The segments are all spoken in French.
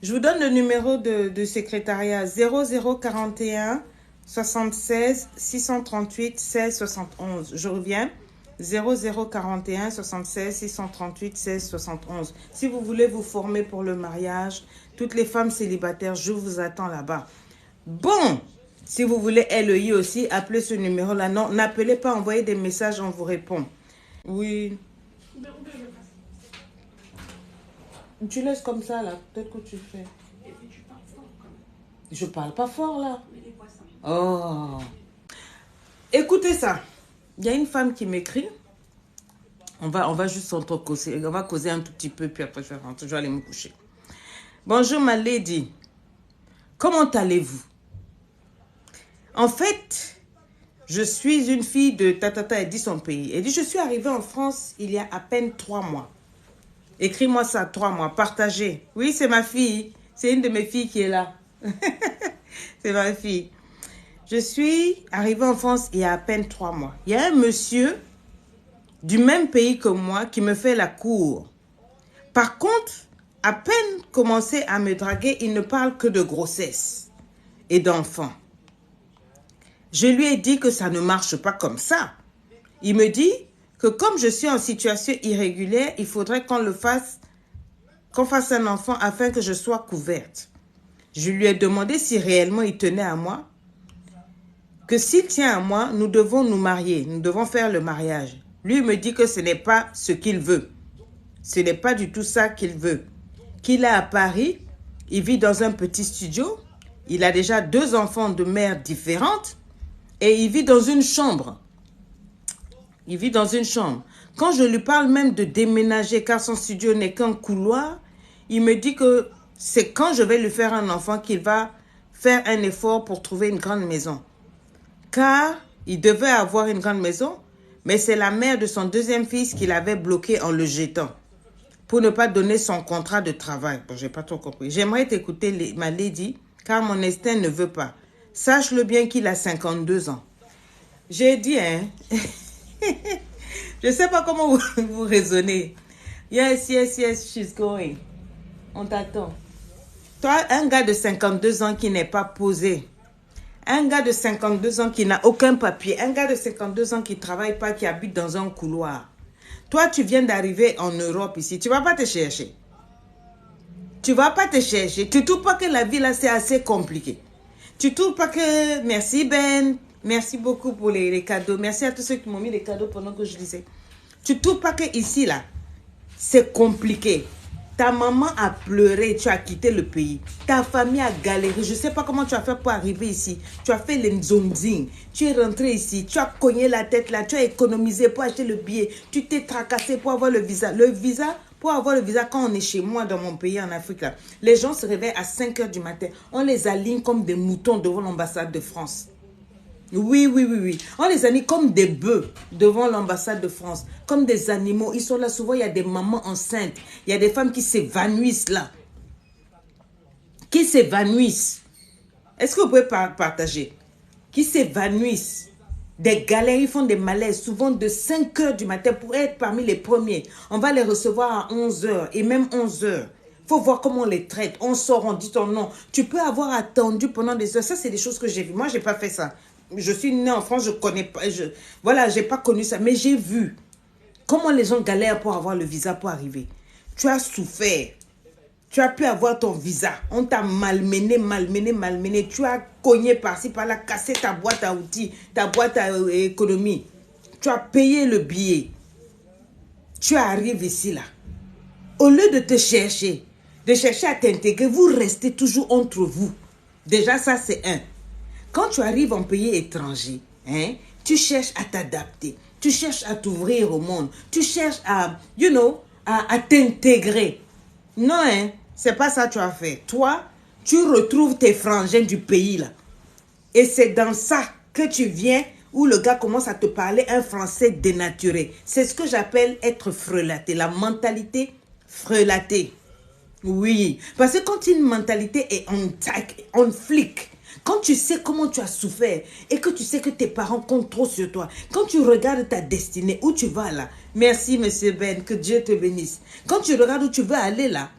Je vous donne le numéro de secrétariat 0041 76 638 16 71. Je reviens. 0041 76 638 16 71. Si vous voulez vous former pour le mariage, toutes les femmes célibataires, je vous attends là-bas. Bon, si vous voulez LEI aussi, appelez ce numéro-là. Non, n'appelez pas, envoyez des messages, on vous répond. Oui. Tu laisses comme ça, là. Peut-être que tu fais. Et puis tu parles fort, quand même. Je parle pas fort, là. Mais les poissons. Oh. Écoutez ça. Il y a une femme qui m'écrit. On va juste s'entrecauser. On va causer un tout petit peu, puis après je vais rentrer. Je vais aller me coucher. Bonjour, ma lady. Comment allez-vous? En fait, je suis une fille de Tatata, elle dit son pays. Elle dit, je suis arrivée en France il y a à peine 3 mois. Écris-moi ça, 3 mois, partagez. Oui, c'est ma fille. C'est une de mes filles qui est là. C'est ma fille. Je suis arrivée en France il y a à peine 3 mois. Il y a un monsieur du même pays que moi qui me fait la cour. Par contre, à peine commencé à me draguer, il ne parle que de grossesse et d'enfants. Je lui ai dit que ça ne marche pas comme ça. Il me dit que comme je suis en situation irrégulière, il faudrait qu'on fasse un enfant afin que je sois couverte. Je lui ai demandé si réellement il tenait à moi. Que s'il tient à moi, nous devons nous marier, nous devons faire le mariage. Lui me dit que ce n'est pas ce qu'il veut. Ce n'est pas du tout ça qu'il veut. Qu'il est à Paris, il vit dans un petit studio, il a déjà 2 enfants de mères différentes et il vit dans une chambre. Il vit dans une chambre. Quand je lui parle même de déménager car son studio n'est qu'un couloir, il me dit que c'est quand je vais lui faire un enfant qu'il va faire un effort pour trouver une grande maison. Car il devait avoir une grande maison, mais c'est la mère de son 2e fils qui l'avait bloqué en le jetant pour ne pas donner son contrat de travail. Bon, j'ai pas trop compris. J'aimerais t'écouter, ma lady, car mon instinct ne veut pas. Sache-le bien qu'il a 52 ans. J'ai dit, hein. Je sais pas comment vous raisonnez. Yes, she's going. On t'attend. Toi, un gars de 52 ans qui n'est pas posé. Un gars de 52 ans qui n'a aucun papier. Un gars de 52 ans qui ne travaille pas, qui habite dans un couloir. Toi, tu viens d'arriver en Europe ici. Tu ne vas pas te chercher. Tu ne vas pas te chercher. Tu ne trouves pas que la vie là, c'est assez compliqué. Tu ne trouves pas que... Merci Ben. Merci beaucoup pour les cadeaux. Merci à tous ceux qui m'ont mis les cadeaux pendant que je lisais. Tu ne trouves pas que ici là, c'est compliqué. Ta maman a pleuré, tu as quitté le pays. Ta famille a galéré. Je ne sais pas comment tu as fait pour arriver ici. Tu as fait les nzongzing. Tu es rentré ici. Tu as cogné la tête là. Tu as économisé pour acheter le billet. Tu t'es tracassé pour avoir le visa. Le visa, pour avoir le visa, quand on est chez moi, dans mon pays, en Afrique, là, les gens se réveillent à 5 h du matin. On les aligne comme des moutons devant l'ambassade de France. Oui. On les aligne comme des bœufs devant l'ambassade de France. Comme des animaux. Ils sont là. Souvent, il y a des mamans enceintes. Il y a des femmes qui s'évanouissent là. Qui s'évanouissent. Est-ce que vous pouvez partager? Qui s'évanouissent. Des galères, ils font des malaises. Souvent de 5 h du matin pour être parmi les premiers. On va les recevoir à 11 h et même 11 h. Il faut voir comment on les traite. On sort, on dit ton nom. Tu peux avoir attendu pendant des heures. Ça, c'est des choses que j'ai vues. Moi, je n'ai pas fait ça. Je suis née en France, je connais pas. Voilà, j'ai pas connu ça. Mais j'ai vu comment les gens galèrent pour avoir le visa pour arriver. Tu as souffert. Tu as pu avoir ton visa. On t'a malmené. Tu as cogné par-ci, par-là, cassé ta boîte à outils, ta boîte à économie. Tu as payé le billet. Tu arrives ici, là. Au lieu de te chercher, à t'intégrer, vous restez toujours entre vous. Déjà, ça, c'est un. Quand tu arrives en pays étranger, hein, tu cherches à t'adapter. Tu cherches à t'ouvrir au monde. Tu cherches à, à t'intégrer. Non, hein, c'est pas ça que tu as fait. Toi, tu retrouves tes frangins du pays, là. Et c'est dans ça que tu viens, où le gars commence à te parler un français dénaturé. C'est ce que j'appelle être frelaté. La mentalité frelatée. Oui, parce que quand une mentalité est on flic, quand tu sais comment tu as souffert et que tu sais que tes parents comptent trop sur toi, quand tu regardes ta destinée, où tu vas là, merci monsieur Ben, que Dieu te bénisse. Quand tu regardes où tu veux aller là,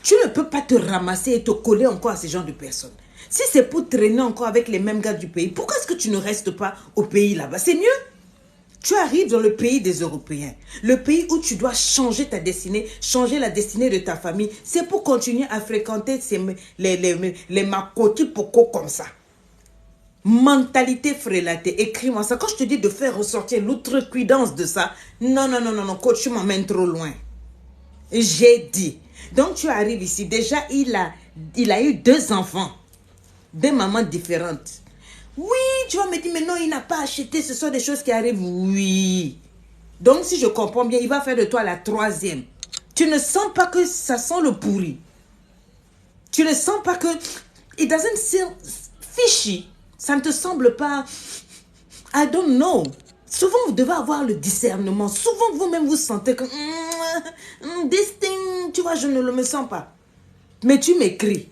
Tu ne peux pas te ramasser et te coller encore à ces genres de personnes. Si c'est pour traîner encore avec les mêmes gars du pays, pourquoi est-ce que tu ne restes pas au pays là-bas? C'est mieux. Tu arrives dans le pays des Européens, le pays où tu dois changer ta destinée, changer la destinée de ta famille. C'est pour continuer à fréquenter les makoti poko comme ça. Mentalité frélatée, écris-moi ça. Quand je te dis de faire ressortir l'outrecuidance de ça, non, coach, tu m'emmènes trop loin. J'ai dit. Donc tu arrives ici, déjà il a eu 2 enfants, 2 mamans différentes. Oui, tu vas me dire, mais non, il n'a pas acheté, ce sont des choses qui arrivent. Oui. Donc, si je comprends bien, il va faire de toi la 3e. Tu ne sens pas que ça sent le pourri. Tu ne sens pas que... It doesn't seem fishy. Ça ne te semble pas... I don't know. Souvent, vous devez avoir le discernement. Souvent, vous-même, vous sentez que... This thing, tu vois, je ne le sens pas. Mais tu m'écris.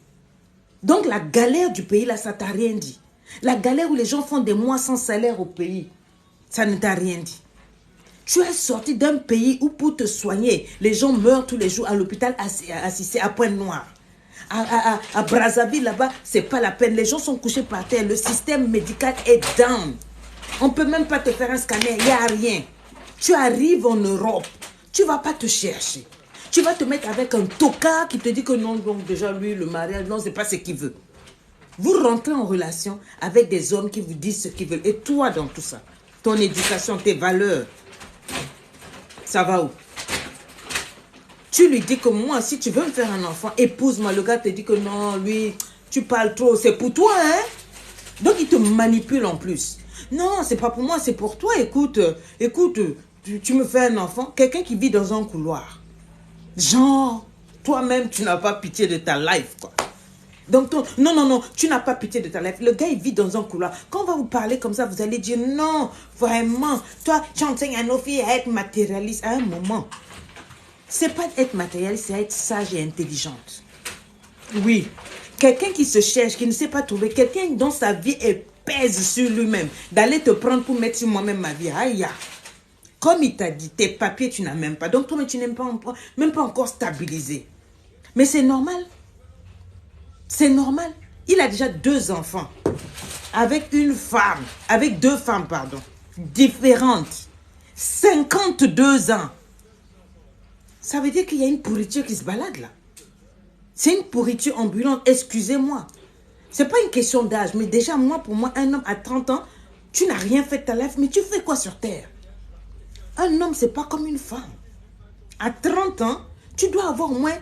Donc, la galère du pays, là, ça t'a rien dit. La galère où les gens font des mois sans salaire au pays, ça ne t'a rien dit. Tu es sorti d'un pays où pour te soigner, les gens meurent tous les jours à l'hôpital assisté à Pointe-Noire. À Brazzaville, là-bas, c'est pas la peine. Les gens sont couchés par terre. Le système médical est down. On ne peut même pas te faire un scanner. Il n'y a rien. Tu arrives en Europe. Tu ne vas pas te chercher. Tu vas te mettre avec un tocard qui te dit que non, donc déjà lui, le mariage, non, c'est pas ce qu'il veut. Vous rentrez en relation avec des hommes qui vous disent ce qu'ils veulent. Et toi, dans tout ça, ton éducation, tes valeurs, ça va où? Tu lui dis que moi, si tu veux me faire un enfant, épouse-moi. Le gars te dit que non, lui, tu parles trop, c'est pour toi, hein? Donc, il te manipule en plus. Non, c'est pas pour moi, c'est pour toi. Écoute, tu me fais un enfant, quelqu'un qui vit dans un couloir. Genre, toi-même, tu n'as pas pitié de ta life, quoi. Donc, non, tu n'as pas pitié de ta life. Le gars, il vit dans un couloir. Quand on va vous parler comme ça, vous allez dire non, vraiment. Toi, tu enseignes à nos filles à être matérialiste à un moment. C'est pas être matérialiste, c'est être sage et intelligente. Oui. Quelqu'un qui se cherche, qui ne sait pas trouver, quelqu'un dont sa vie pèse sur lui-même, d'aller te prendre pour mettre sur moi-même ma vie. Aïe. Comme il t'a dit, tes papiers, tu n'as même pas. Donc, toi, tu n'es même pas encore stabilisé. Mais c'est normal. C'est normal. Il a déjà 2 enfants. Avec une femme. Avec 2 femmes, pardon. Différentes. 52 ans. Ça veut dire qu'il y a une pourriture qui se balade là. C'est une pourriture ambulante. Excusez-moi. C'est pas une question d'âge. Mais déjà, moi, pour moi, un homme à 30 ans, tu n'as rien fait de ta life. Mais tu fais quoi sur terre? Un homme, c'est pas comme une femme. À 30 ans, tu dois avoir au moins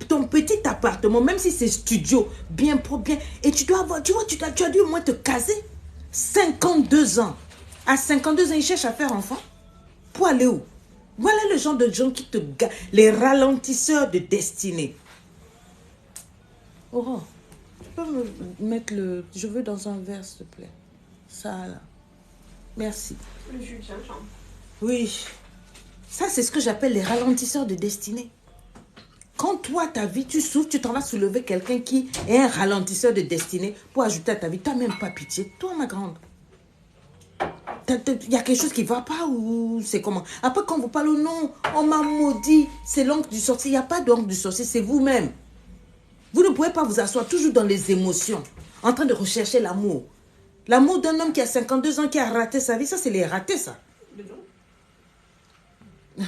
ton petit appartement, même si c'est studio, bien propre, bien. Et tu dois avoir, tu vois, tu as dû au moins te caser. 52 ans. À 52 ans, il cherche à faire enfant. Pour aller où? Voilà le genre de gens qui te gâtent. Les ralentisseurs de destinée. Aurore, tu peux me mettre le... Je veux dans un verre, s'il te plaît. Ça, là. Merci. Le jus de gingembre. Oui. Ça, c'est ce que j'appelle les ralentisseurs de destinée. Quand toi, ta vie, tu souffres, tu t'en vas soulever quelqu'un qui est un ralentisseur de destinée pour ajouter à ta vie. Tu n'as même pas pitié. Toi, ma grande. Il y a quelque chose qui ne va pas ou c'est comment? Après, quand vous parlez, non, on m'a maudit, c'est l'oncle du sorcier. Il n'y a pas d'oncle du sorcier, c'est vous-même. Vous ne pouvez pas vous asseoir toujours dans les émotions, en train de rechercher l'amour. L'amour d'un homme qui a 52 ans, qui a raté sa vie, ça, c'est les ratés, ça.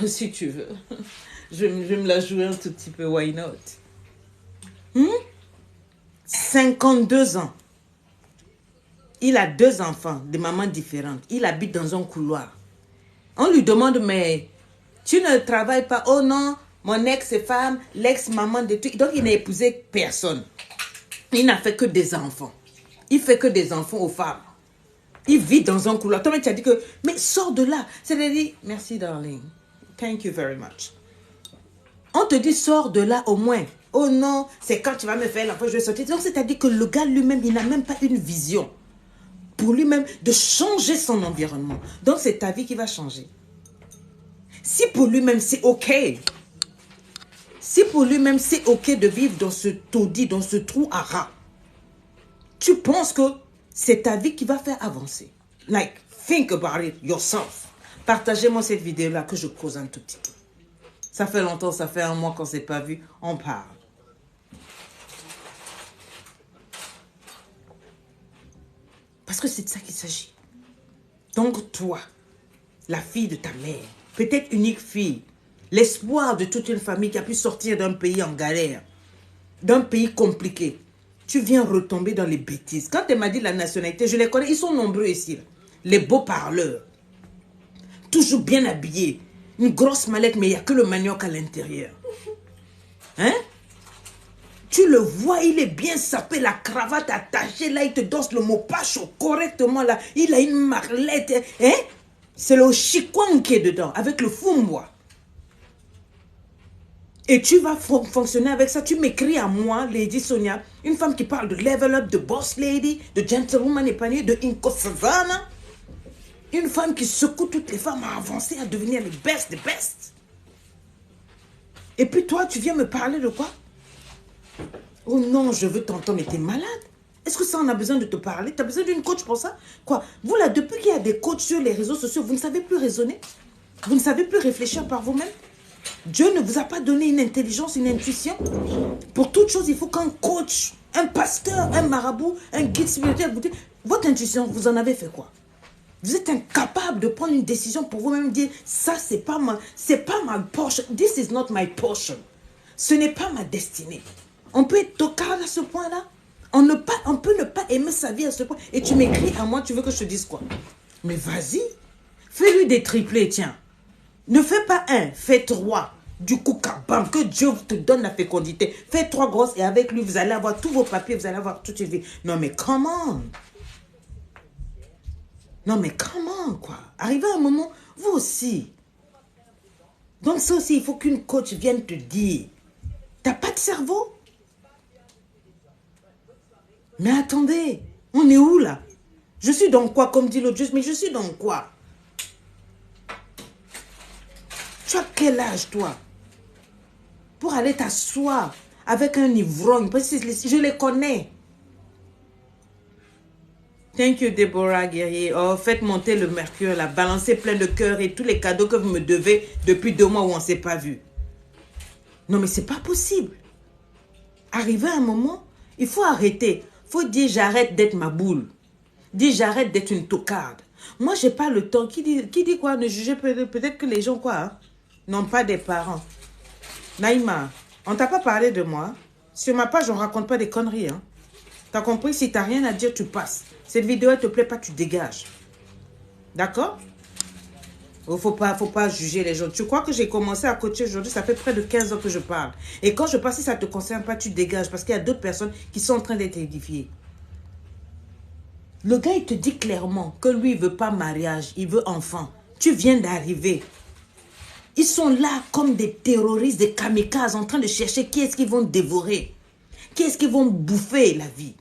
Si tu veux. Je vais me la jouer un tout petit peu, why not? 52 ans. Il a 2 enfants, de mamans différentes. Il habite dans un couloir. On lui demande, mais tu ne travailles pas? Oh non, mon ex-femme, l'ex-maman de tout. Donc, il n'a épousé personne. Il n'a fait que des enfants. Il fait que des enfants aux femmes. Il vit dans un couloir. Toi, tu as dit que, mais sors de là. C'est-à-dire, merci, darling. Thank you very much. On te dit, sors de là au moins. Oh non, c'est quand tu vas me faire l'enfant, je vais sortir. Donc, c'est-à-dire que le gars lui-même, il n'a même pas une vision pour lui-même de changer son environnement. Donc, c'est ta vie qui va changer. Si pour lui-même, c'est OK. Si pour lui-même, c'est OK de vivre dans ce taudis, dans ce trou à rats, tu penses que c'est ta vie qui va faire avancer. Like, think about it yourself. Partagez-moi cette vidéo-là que je cause un tout petit peu. Ça fait longtemps, ça fait un mois qu'on ne s'est pas vu. On parle. Parce que c'est de ça qu'il s'agit. Donc toi, la fille de ta mère, peut-être unique fille, l'espoir de toute une famille qui a pu sortir d'un pays en galère, d'un pays compliqué, tu viens retomber dans les bêtises. Quand elle m'a dit la nationalité, je les connais, ils sont nombreux ici. Là. Les beaux parleurs. Toujours bien habillés. Une grosse mallette, mais il n'y a que le manioc à l'intérieur. Hein? Tu le vois, il est bien sapé, la cravate attachée, là, il te danse le mot pacho correctement, là. Il a une marlette, hein? C'est le chikwang qui est dedans, avec le fumbois. Et tu vas fonctionner avec ça. Tu m'écris à moi, Lady Sonia, une femme qui parle de level up, de boss lady, de gentlewoman épanoui, de Inko Savannah. Une femme qui secoue toutes les femmes à avancer, à devenir les best des best. Et puis toi, tu viens me parler de quoi? Oh non, je veux t'entendre, mais t'es malade. Est-ce que ça, on a besoin de te parler? Tu as besoin d'une coach pour ça? Quoi? Vous là, depuis qu'il y a des coachs sur les réseaux sociaux, vous ne savez plus raisonner? Vous ne savez plus réfléchir par vous-même? Dieu ne vous a pas donné une intelligence, une intuition. Pour toute chose, il faut qu'un coach, un pasteur, un marabout, un guide spirituel vous dise, votre intuition, vous en avez fait quoi? Vous êtes incapable de prendre une décision pour vous-même dire, ça, c'est pas ma portion. This is not my portion. Ce n'est pas ma destinée. On peut être tocard à ce point-là. On peut ne pas aimer sa vie à ce point. Et tu m'écris à moi, tu veux que je te dise quoi? Mais vas-y. Fais-lui des triplés, tiens. Ne fais pas un, fais 3. Du coup, kabam, que Dieu te donne la fécondité. Fais 3 grosses et avec lui, vous allez avoir tous vos papiers, vous allez avoir toute une vie. Non, mais comment? Non, mais comment, quoi? Arrivé à un moment, vous aussi. Donc ça aussi, il faut qu'une coach vienne te dire. T'as pas de cerveau? Mais attendez, on est où là? Je suis dans quoi, comme dit l'autre juste, mais je suis dans quoi? Tu as quel âge, toi? Pour aller t'asseoir avec un ivrogne, parce que je les connais. Thank you, Deborah Guerrier. Oh, faites monter le mercure, là. Balancez plein de cœur et tous les cadeaux que vous me devez depuis 2 mois où on ne s'est pas vu. Non, mais c'est pas possible. Arrivé à un moment, il faut arrêter. Il faut dire j'arrête d'être ma boule. Dire j'arrête d'être une tocarde. Moi, j'ai pas le temps. Qui dit quoi? Ne jugez peut-être que les gens, quoi, hein, n'ont pas des parents. Naïma, on t'a pas parlé de moi. Sur ma page, on raconte pas des conneries, hein. T'as compris? Si t'as rien à dire, tu passes. Cette vidéo, elle te plaît pas, tu dégages. D'accord? Faut pas juger les gens. Tu crois que j'ai commencé à coacher aujourd'hui? Ça fait près de 15 ans que je parle. Et quand je passe, si ça ne te concerne pas, tu dégages. Parce qu'il y a d'autres personnes qui sont en train d'être édifiées. Le gars, il te dit clairement que lui, il ne veut pas mariage. Il veut enfant. Tu viens d'arriver. Ils sont là comme des terroristes, des kamikazes, en train de chercher qui est-ce qu'ils vont dévorer. Qui est-ce qu'ils vont bouffer la vie.